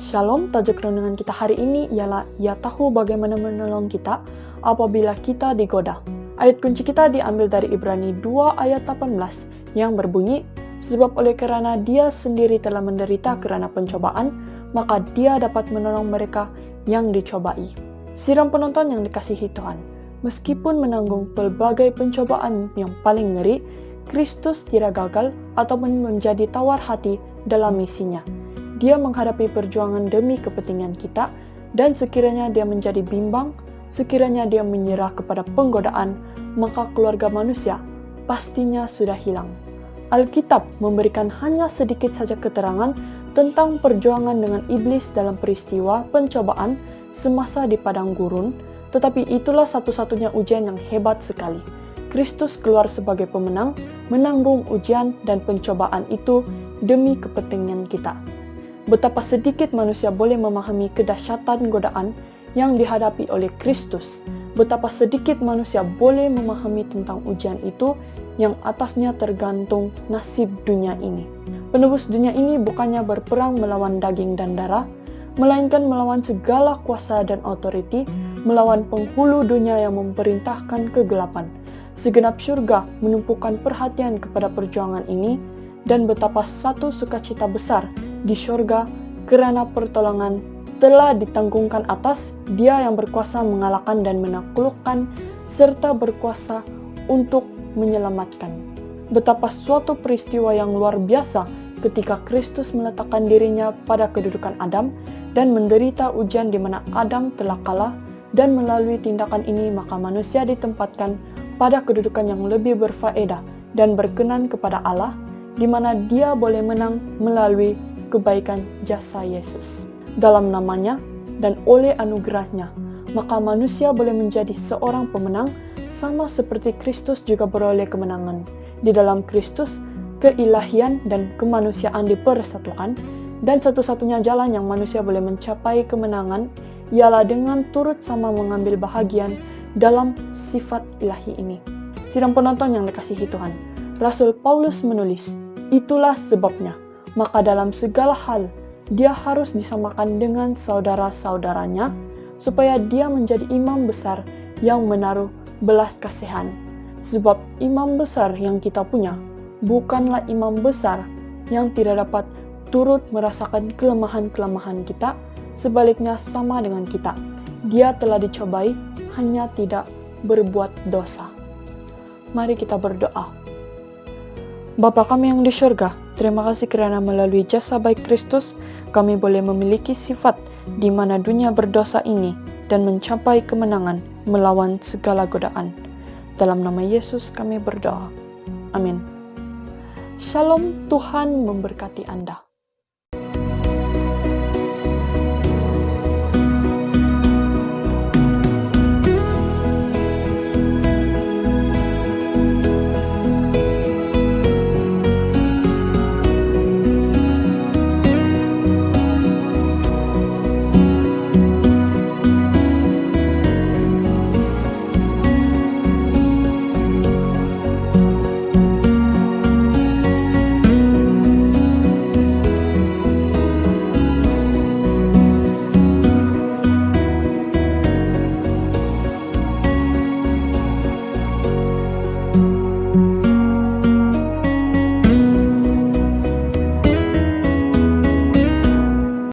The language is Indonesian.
Shalom, tajuk renungan kita hari ini ialah Ia tahu bagaimana menolong kita apabila kita digoda. Ayat kunci kita diambil dari Ibrani 2 ayat 18 yang berbunyi, sebab oleh kerana dia sendiri telah menderita kerana pencobaan, maka dia dapat menolong mereka yang dicobai. Siram penonton yang dikasihi Tuhan, meskipun menanggung pelbagai pencobaan yang paling ngeri, Kristus tidak gagal ataupun menjadi tawar hati dalam misinya. Dia menghadapi perjuangan demi kepentingan kita, dan sekiranya dia menjadi bimbang, sekiranya dia menyerah kepada penggodaan, maka keluarga manusia pastinya sudah hilang. Alkitab memberikan hanya sedikit saja keterangan tentang perjuangan dengan iblis dalam peristiwa pencobaan semasa di padang gurun, tetapi itulah satu-satunya ujian yang hebat sekali. Kristus keluar sebagai pemenang, menanggung ujian dan pencobaan itu demi kepentingan kita. Betapa sedikit manusia boleh memahami kedahsyatan godaan yang dihadapi oleh Kristus. Betapa sedikit manusia boleh memahami tentang ujian itu yang atasnya tergantung nasib dunia ini. Penebus dunia ini bukannya berperang melawan daging dan darah, melainkan melawan segala kuasa dan otoriti, melawan penghulu dunia yang memerintahkan kegelapan. Segenap syurga menumpukan perhatian kepada perjuangan ini, dan betapa satu sukacita besar di syurga kerana pertolongan telah ditanggungkan atas Dia yang berkuasa mengalahkan dan menaklukkan serta berkuasa untuk menyelamatkan. Betapa suatu peristiwa yang luar biasa ketika Kristus meletakkan dirinya pada kedudukan Adam dan menderita ujian di mana Adam telah kalah, dan melalui tindakan ini maka manusia ditempatkan pada kedudukan yang lebih berfaedah dan berkenan kepada Allah, di mana dia boleh menang melalui kebaikan jasa Yesus. Dalam namanya dan oleh anugerahnya, maka manusia boleh menjadi seorang pemenang sama seperti Kristus juga beroleh kemenangan. Di dalam Kristus, keilahian dan kemanusiaan dipersatukan, dan satu-satunya jalan yang manusia boleh mencapai kemenangan ialah dengan turut sama mengambil bahagian dalam sifat ilahi ini. Sidang penonton yang dikasihi Tuhan, Rasul Paulus menulis, itulah sebabnya, maka dalam segala hal, dia harus disamakan dengan saudara-saudaranya, supaya dia menjadi imam besar yang menaruh belas kasihan. Sebab imam besar yang kita punya, bukanlah imam besar yang tidak dapat turut merasakan kelemahan-kelemahan kita, sebaliknya sama dengan kita. Dia telah dicobai, hanya tidak berbuat dosa. Mari kita berdoa. Bapa kami yang di surga, terima kasih kerana melalui jasa baik Kristus, kami boleh memiliki sifat di mana dunia berdosa ini dan mencapai kemenangan melawan segala godaan. Dalam nama Yesus kami berdoa. Amin. Shalom, Tuhan memberkati Anda.